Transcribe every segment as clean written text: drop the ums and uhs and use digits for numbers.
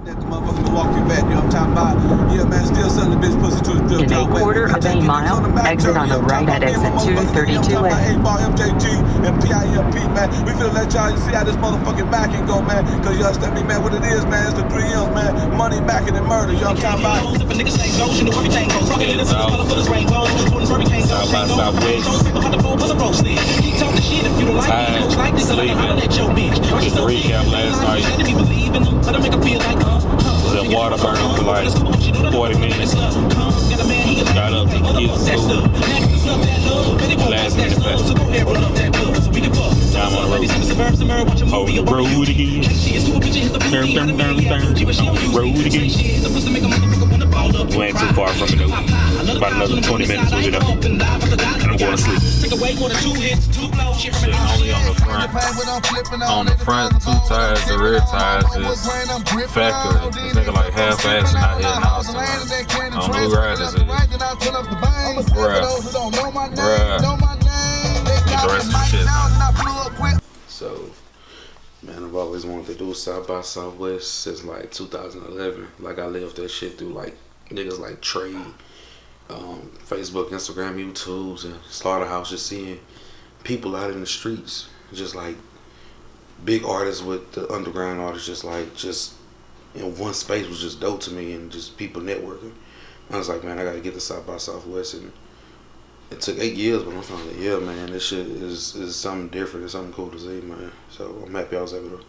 That the motherfucker will walk you back, you know what I'm talking about? Yeah, man, still selling the bitch pussy to a strip In a club. quarter of a mile, exit on the right at exit 232A. MJG and PIMP, man. We finna let y'all see how this motherfucking Mac can go, man. Cause you understand me, man, what it is, man. It's the 3 M's, man. Money, Mackin' and murder, you know what I'm talking about? South by Southwest. Tired, sleeping. Just to recap last night. Was at Waterburn for like 40 minutes. Got up to get food. Last minute back. Now I'm on the road. On the road again. On the road again. We ain't too far from it though. About another 20 minutes we'll get up. And I'm going to sleep. Shit, only on the front. On the front, 2 tires, the rear tires is factory. This nigga like half-assing out here in Austin. I don't know who ride this is. Bruh. Get the rest of the shit. So, man, I've always wanted to do South by Southwest since like 2011. Like I lived that shit through like niggas like Trey, Facebook, Instagram, YouTubes, and Slaughterhouse, just seeing people out in the streets, just like big artists with the underground artists, just in one space was just dope to me, and just people networking. I was like, man, I gotta get to South by Southwest, and it took 8 years, but I'm finally, yeah, man, this shit is something different, it's something cool to see, man. So I'm happy I was able to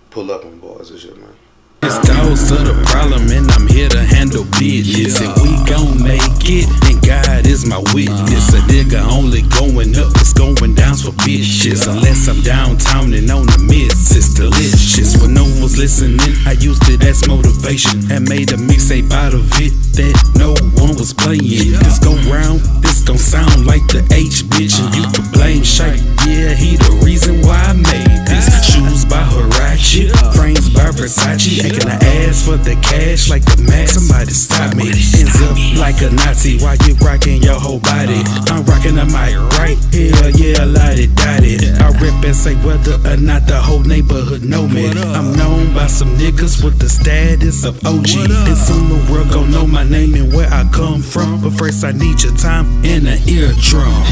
pull up on bars and shit, man. It's Dogsta The Problem, and I'm here to handle business. And we gon' make it, and God is my witness. A nigga only going up, it's going down for bitches. Unless I'm downtown and on the miss, it's delicious. When no one was listening, I used it as motivation and made a mixtape out of it that no one was playing. This go round, this gon' sound like the H bitch, and you can blame Shake. Yeah, he the reason why I made this. Shoes by Huarachi, frames by Versace. Ain't gonna ask for the cash like the Mac. Somebody stop me. Ends up like a Nazi while you rocking your whole body. I'm rocking the mic right here, yeah, lottie-dottie. I rip and say whether or not the whole neighborhood know me. I'm known by some niggas with the status of OG. And soon the world gon' know my name and where I come from. But first I need your time and an eardrum.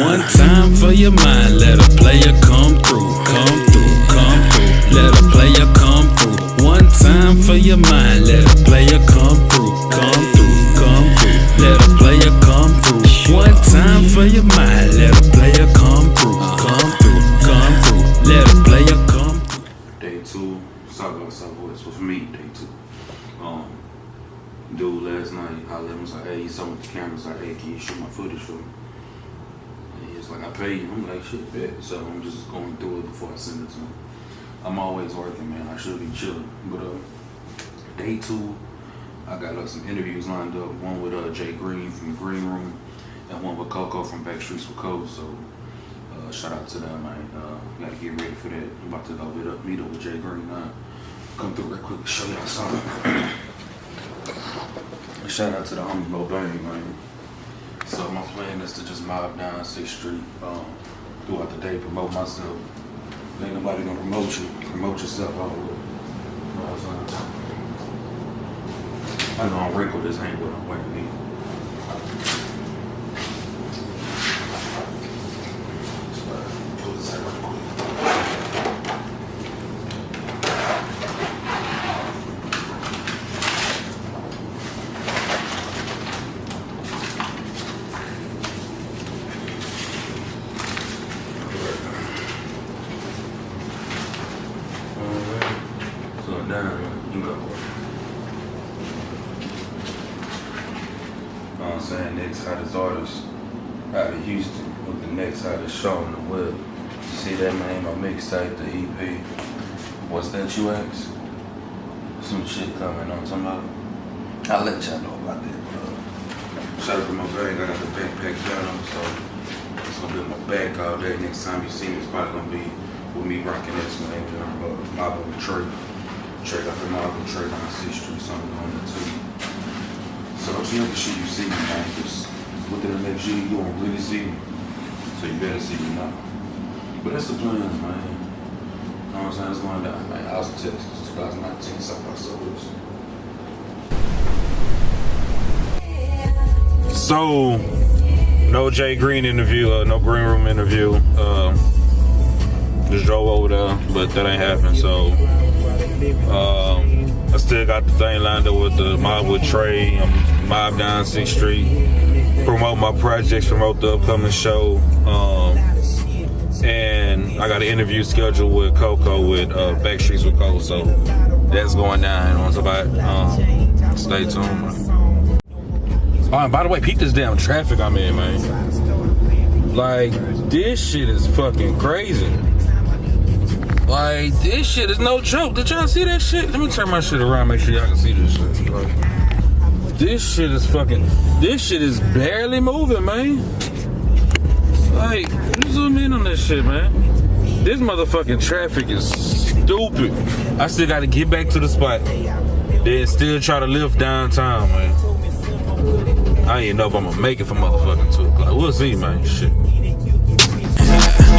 One time for your mind, let a player come through. Come through, come through. Let a player come through. One time for your mind, let a player come through. Come through, come through. Let a player come through. One time for your mind, let a player come through. Come through, come through. Let a player come through. Day 2, South by Southwest. So for me, day 2. Dude last night, I was like, hey, he saw with the camera, was like, hey, can you shoot my footage for me? And he was like, I pay you. I'm like, shit, bet. So I'm just going through it before I send it to him. I'm always working, man. I should be chilling. But day 2, I got like some interviews lined up. One with Jay Green from the Green Room, and one with Coco from Backstreets with Code. So shout out to them, man. Gotta get ready for that. I'm about to go meet up with Jay Green. Come through real quick, show y'all something. Shout out to the homie Mo Bang, man. So my plan is to just mob down 6th Street throughout the day, promote myself. Ain't nobody gonna promote you. Promote yourself all over. I know I'm wrinkled, this ain't what I'm wearing either. Pull this out real quick. You go. I'm saying next hottest artist out of Houston with the next hottest show on the web. See that name, my mixtape, the EP. What's that you ask? Some shit coming on somebody. I'll let y'all know about that. Shout out to my bag, I got the backpack down, so it's gonna be in my back all day. Next time you see me, it's probably gonna be with me rocking this, man. Mobbing with Trey. Trey got the mob with Trey on 6th Street, something on there too. So it's the shit you see me, man. Just within the next year, you won't really see me. So you better see me now. But that's the plan, man. You know what I'm saying? It's going down, man. Austin, Texas, 2019, South by Southwest. So, no Jay Green interview, no green room interview. Just drove over there, but that ain't happened. So, I still got the thing lined up with the mob with Trey. I'm mob down 6th Street. Promote my projects, promote the upcoming show. And I got an interview scheduled with Coco with Backstreets with Coco. So, that's going down on about. Stay tuned, man. Oh, and by the way, peep this damn traffic I'm in, man. Like, this shit is fucking crazy. Like, this shit is no joke. Did y'all see that shit? Let me turn my shit around, make sure y'all can see this shit. Like, this shit is barely moving, man. Like, zoom in on this shit, man. This motherfucking traffic is stupid. I still gotta get back to the spot. Then still try to live downtown, man. I ain't even know if I'm gonna make it for motherfucking 2 o'clock. We'll see, man. Shit.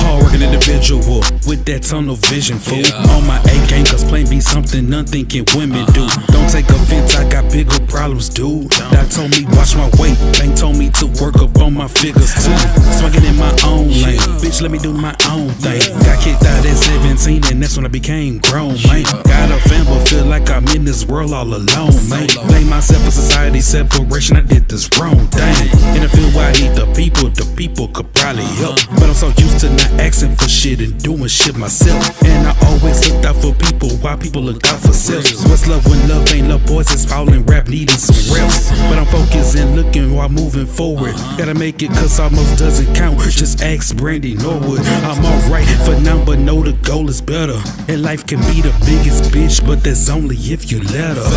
Hard-working individual with that tunnel vision, fool. On my A game, cause plain be something unthinking women do. Don't take offense, I got bigger problems, dude. That told me watch my weight, Bank told me to work up on my figures too. Swinging in my own lane, bitch, let me do my own thing. Got kicked out at 17 and that's when I became grown, man. Got a fan but feel like I'm in this world all alone, man. Blame myself for society separation, I did this wrong thing. In the field where I need the people could probably help. But I'm so used to not asking for shit and doing shit myself. And I always looked out for people while people looked out for self. What's love when love ain't love? Boys is falling rap needing some reps. But I'm focused and looking while moving forward. Gotta make it cause almost doesn't count. Just ask Brandy Norwood. I'm alright for now but know the goal is better. And life can be the biggest bitch but that's only if you let her.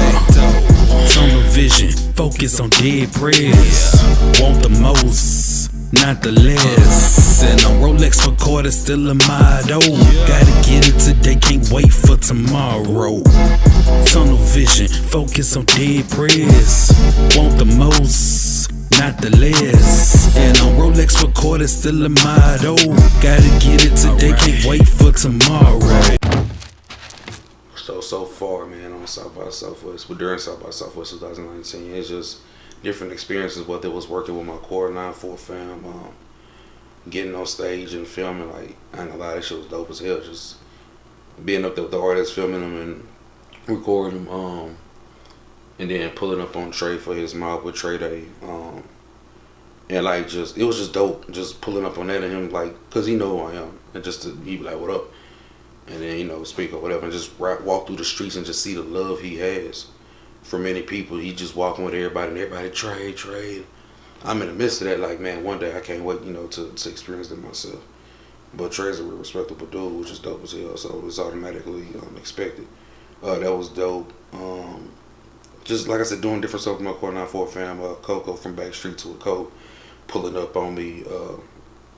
Tunnel vision, focus on dead prayers. Want the most, not the less. And on Rolex for quarters, still a motto. Gotta get it today, can't wait for tomorrow. Tunnel vision, focus on dead prayers. Want the most, not the less. And on Rolex for quarters, still a motto. Gotta get it today, can't wait for tomorrow. So far, man, on South by Southwest, but during South by Southwest 2019, it's just different experiences, whether it was working with my core 9-4 fam, getting on stage and filming. Like, I ain't gonna lie, that shit was dope as hell. Just being up there with the artists, filming them and recording them, and then pulling up on Trey for his Mob with Trey Day. And like, just, it was just dope, just pulling up on that and him, like, cause he know who I am, and just to be like, what up? And then, you know, speak or whatever, and just walk through the streets and just see the love he has for many people. He just walking with everybody, and everybody Trey. I'm in the midst of that, like, man, one day I can't wait, you know, to experience that myself. But Trey's a real respectable dude, which is dope as hell, so it's automatically expected. That was dope. Just like I said, doing different stuff with my core 9-4 fam, Coco from Backstreet to a Code, pulling up on me,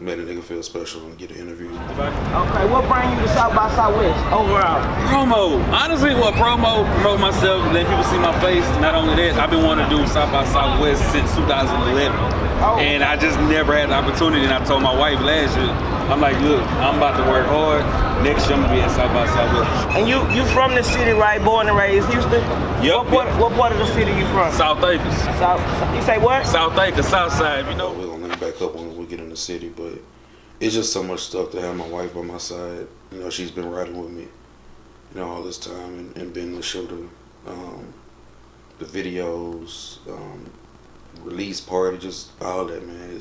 made a nigga feel special and get an interview. Okay, what bring you to South by Southwest overall? Promo. Honestly, promote myself, let people see my face. Not only that, I've been wanting to do South by Southwest since 2011. And I just never had the opportunity, and I told my wife last year, I'm like, look, I'm about to work hard. Next year I'm gonna be at South by Southwest. And you from the city, right? Born and raised Houston? Yep. What part of the city you from? South Acres. You say what? South Acres, South Side, you know. We're gonna link back up when we get in the city, but it's just so much stuff to have my wife by my side. You know, she's been riding with me, you know, all this time, and been to show the videos, release party, just all that, man.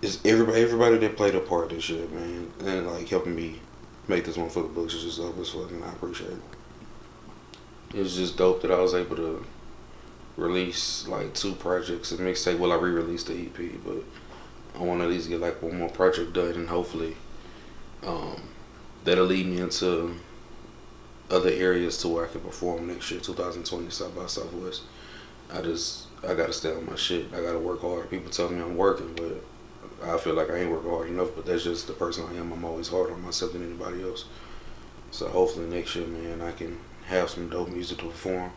It's everybody that played a part this year, man, and like helping me make this one for the books is just dope as fuck, and I appreciate it. It was just dope that I was able to release like 2 projects and mixtape. Well, I re-released the EP, but I want to at least get like 1 more project done, and hopefully that'll lead me into other areas to where I can perform next year, 2020 South by Southwest. I gotta stay on my shit. I gotta work hard. People tell me I'm working, but I feel like I ain't working hard enough, but that's just the person I am. I'm always harder on myself than anybody else. So hopefully next year, man, I can have some dope music to perform.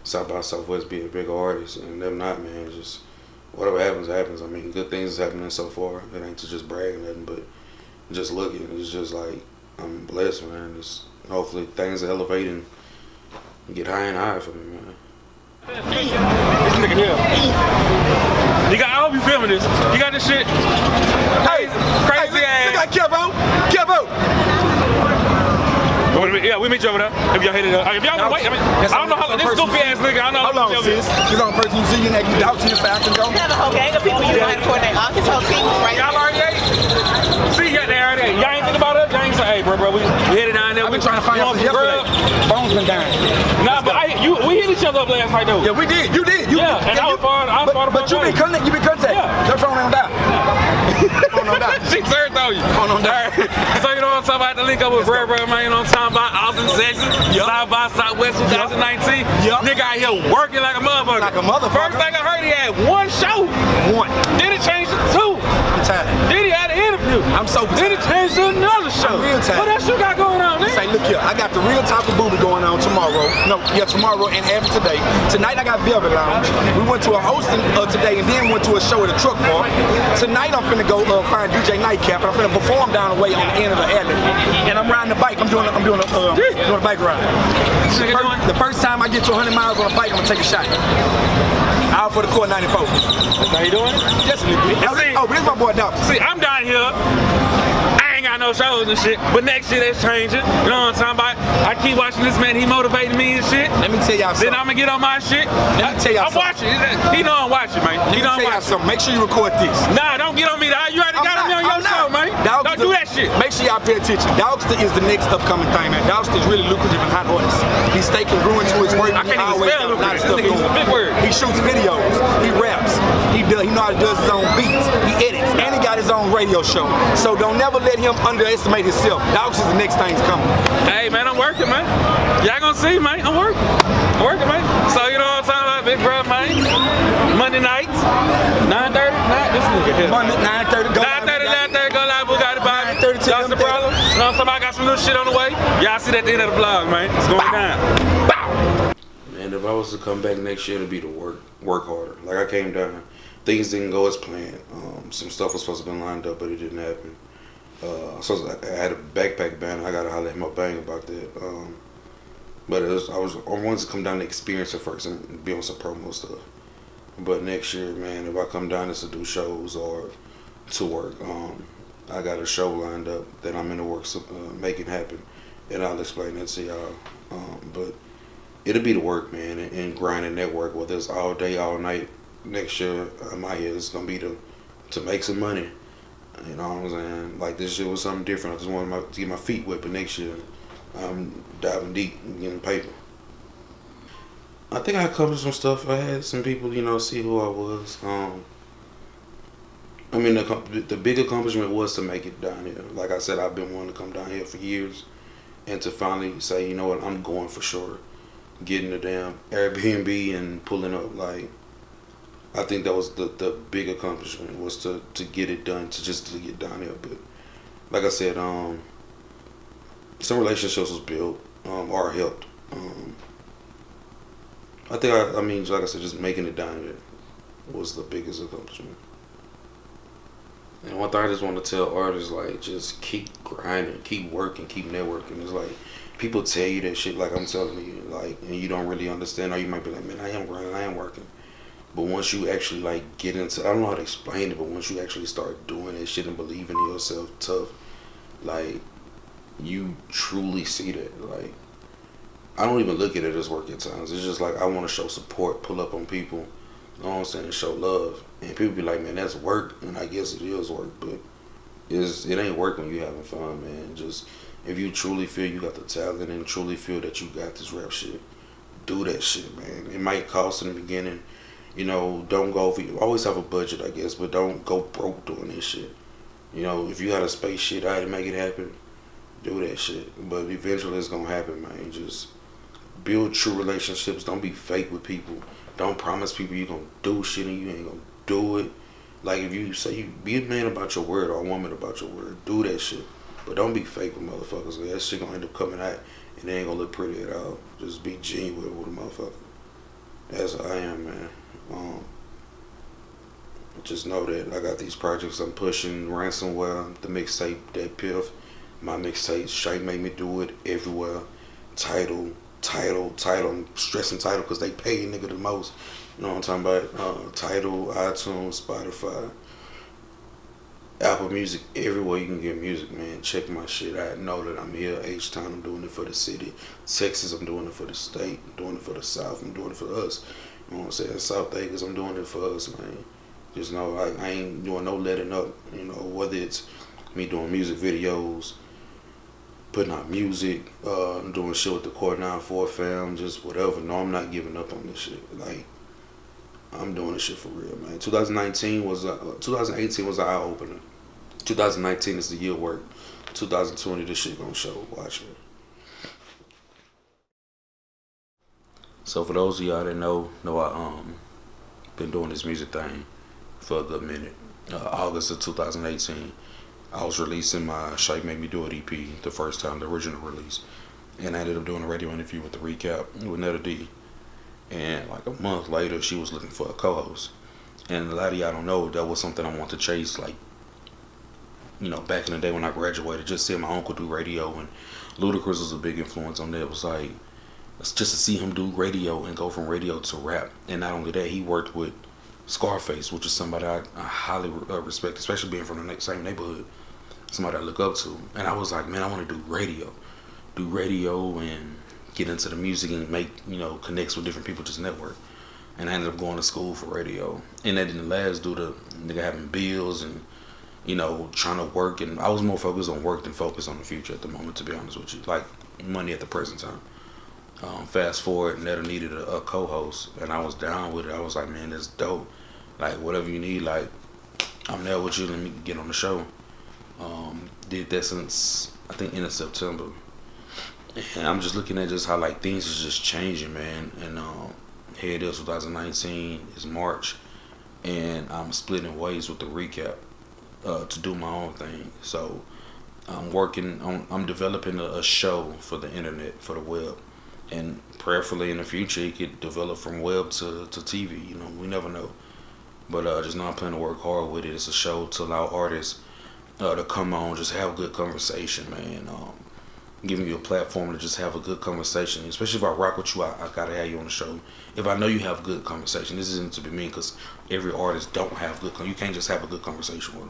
South by Southwest, be a big artist, and if not, man, just whatever happens, happens. I mean, good things is happening so far. It ain't to just brag or nothing, but just looking, it's just like, I'm blessed, man. Just hopefully things are elevating and get high and high for me, man. This nigga here. You got, I hope you filming this. You got this shit. Crazy ass. Look at Kevo. Kevo. Yeah, we meet you over there. If y'all hit it up. If y'all want to wait, I mean, I don't know how this goofy ass nigga. I don't know. Hold on, sis. He's on person you see you next. You doubt you I can go. You have a whole gang of people you want to coordinate. All his whole team was right. Y'all already ate? See, y'all there already ate. Y'all ain't think about it? Y'all ain't say, hey, bro, we headed down there. I've been trying to find out since yesterday. Phone's been down. Nah, but we hit each other up last night though. Yeah, we did. You did. Yeah, and I was far. But you been contacted. Yeah. Your phone don't die. Phone don't die. She turned on you. Phone don't die. So you know what I'm talking about? The link up with Bro, man. You know what I'm talking about? Austin, Texas. South by Southwest 2019. Nigga out here working like a motherfucker. Like a motherfucker. First thing I heard, he had one show. One. Then it changed to two. I'm tired. Then he had an interview. I'm so tired. Then it changed to another show. I'm real tired. What else you got going on, nigga? Say, look here, I got the real top of booby going on tomorrow. Tomorrow and after today. Tonight I got Velvet Lounge. We went to a hosting today and then went to a show at a truck park. Tonight I'm finna go find DJ Nightcap and I'm finna perform down the way on the end of the alley. And I'm riding the bike. I'm doing a bike ride. The first time I get to 100 miles on a bike, I'm gonna take a shot. Out for the Core 94. How you doing? Just a little bit. Oh, here's my boy Dogsta. See, I'm down here. I ain't got no shows and shit, but next year that's changing. You know what I'm talking about? I keep watching this man, he motivating me and shit. Let me tell y'all something. Then I'm gonna get on my shit. Let me tell y'all I'm watching. He know I'm watching, man. He know I'm watching. Something. Make sure you record this. Nah, don't get on me. You already got me on your show, man. Don't do that shit. Make sure y'all pay attention. Dogsta is the next upcoming thing, man. Dogsta is really lucrative and hot artist. He's staking grew into his work. I can't even spell lucrative. This nigga's a big word. He shoots videos. He raps. He know how to do his own beats. He edits. And he got his own radio show. So don't never let him underestimate himself. Dogsta is the next thing's coming. Hey, man, I'm working, man. Y'all gonna see, man. I'm working. Man. So, you know what I'm talking about, big bro, man? Monday nights, 9:30. This nigga here. Monday, 9:30. 9:30, go live. Bugatti Bobby. 9:30 to Dogsta The Problem. You know what I'm talking about? I got some new shit on the way. Y'all see that at the end of the vlog, man. It's going down. Bow. Man, if I was to come back next year, it'd be to work harder. Like I came down, things didn't go as planned. Some stuff was supposed to be lined up, but it didn't happen. I had a backpack ban. I gotta holler at my bang about that. But I wanted to come down to experience it first and be on some promo stuff. But next year, man, if I come down just to do shows or to work, I got a show lined up that I'm in the works of making happen, and I'll explain that to y'all. But it'll be the work, man, and grinding network. Whether it's all day, all night. Next year, my year is gonna be to make some money. You know what I'm saying? Like this year was something different. I just wanted to get my feet wet, but next year I'm diving deep and getting paper. I think I accomplished some stuff. I had some people, see who I was. I mean, the big accomplishment was to make it down here. Like I said, I've been wanting to come down here for years, and to finally say, you know what, I'm going for sure. Getting the damn Airbnb and pulling up, like, I think that was the big accomplishment, was to get it done, to get down here. But like I said, some relationships was built or helped. I think I mean, like I said, just making it down here was the biggest accomplishment. And one thing I just want to tell artists, like, just keep grinding, keep working, keep networking. It's like, people tell you that shit like I'm telling you, like, and you don't really understand, or you might be like, man, I am grinding, I am working. But once you actually, like, get into, I don't know how to explain it, but once you actually start doing that shit and believing in yourself tough, like, you truly see that. Like, I don't even look at it as work at times. It's just like, I want to show support, pull up on people, you know what I'm saying, and show love. And people be like, man, that's work, and I guess it is work, but it ain't work when you having fun, man. Just, if you truly feel you got the talent and truly feel that you got this rap shit, do that shit, man. It might cost in the beginning. Don't go over. Always have a budget, I guess, but don't go broke doing this shit. If you had a space shit, I had to make it happen. Do that shit. But eventually it's gonna happen, man. Just build true relationships. Don't be fake with people. Don't promise people you're gonna do shit and you ain't gonna do it. Like, if you say, you be a man about your word or a woman about your word, do that shit. But don't be fake with motherfuckers. Like, that shit gonna end up coming out and it ain't gonna look pretty at all. Just be genuine with a motherfucker. That's how I am, man. Just know that I got these projects I'm pushing. Ransomware, the mixtape, that Piff, my mixtape, Shay Made Me Do It, Everywhere, Title, Tidal, I'm stressing Tidal because they pay nigga the most. You know what I'm talking about? Tidal, iTunes, Spotify, Apple Music, everywhere you can get music, man. Check my shit. I know that I'm here. H-Town, I'm doing it for the city. Texas, I'm doing it for the state. I'm doing it for the South. I'm doing it for us. You know what I'm saying? South Acres, I'm doing it for us, man. Just know I ain't doing no letting up. You know, whether it's me doing music videos, putting out music, doing shit with the Core 94 fam, just whatever. No, I'm not giving up on this shit. Like, I'm doing this shit for real, man. 2018 was an eye opener. 2019 is the year work. 2020, this shit gonna show. Watch me. So for those of y'all that know I been doing this music thing for a good minute. August of 2018, I was releasing my Shake Make Me Do It EP, the first time, the original release, and I ended up doing a radio interview with the recap with Netta D. And like a month later, she was looking for a co-host. And a lot of y'all don't know, that was something I wanted to chase. Like, you know, back in the day when I graduated, just seeing my uncle do radio, and Ludacris was a big influence on that. It was like, just to see him do radio and go from radio to rap. And not only that, he worked with Scarface, which is somebody I highly respect, especially being from the same neighborhood. Somebody I look up to. And I was like, man, I want to do radio and get into the music and make, you know, connects with different people, just network. And I ended up going to school for radio. And that didn't last due to nigga having bills and, you know, trying to work. And I was more focused on work than focused on the future at the moment, to be honest with you. Like, money at the present time. Fast forward, Netta needed a co-host, and I was down with it. I was like, man, that's dope. Like, whatever you need, like, I'm there with you. Let me get on the show. Did that since, I think, end of September. And I'm just looking at just how, like, things is just changing, man. And here it is, 2019, it's March, and I'm splitting ways with the recap to do my own thing. So I'm developing a show for the internet, for the web. And prayerfully in the future, it could develop from web to TV. You know, we never know. But just know I'm planning to work hard with it. It's a show to allow artists to come on, just have a good conversation, man. Giving you a platform to just have a good conversation. Especially if I rock with you, I gotta have you on the show. If I know you have good conversation, this isn't to be mean, because every artist don't have good. You can't just have a good conversation with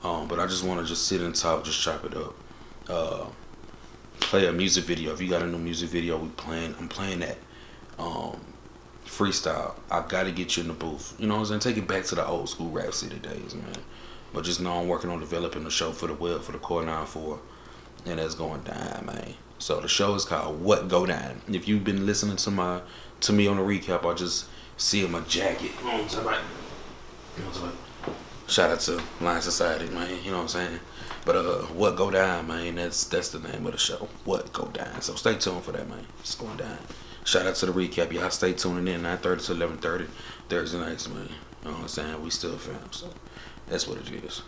them. But I just want to just sit and talk, just chop it up. Play a music video. If you got a new music video, I'm playing that. Freestyle. I gotta get you in the booth. You know what I'm saying? Take it back to the old school Rap City days, man. But just know I'm working on developing the show for the web, for the Core 94, and that's going down, man. So the show is called What Go Down. If you've been listening to me on the recap, I just see my jacket. You know what I'm saying? Shout out to Lion Society, man. You know what I'm saying? But What Go Down, man, that's the name of the show. What Go Down. So stay tuned for that, man. It's going down. Shout out to the recap. Y'all stay tuning in 9:30 to 11:30 Thursday nights, man. You know what I'm saying? We still fam, so that's what it is.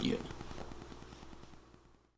Yeah.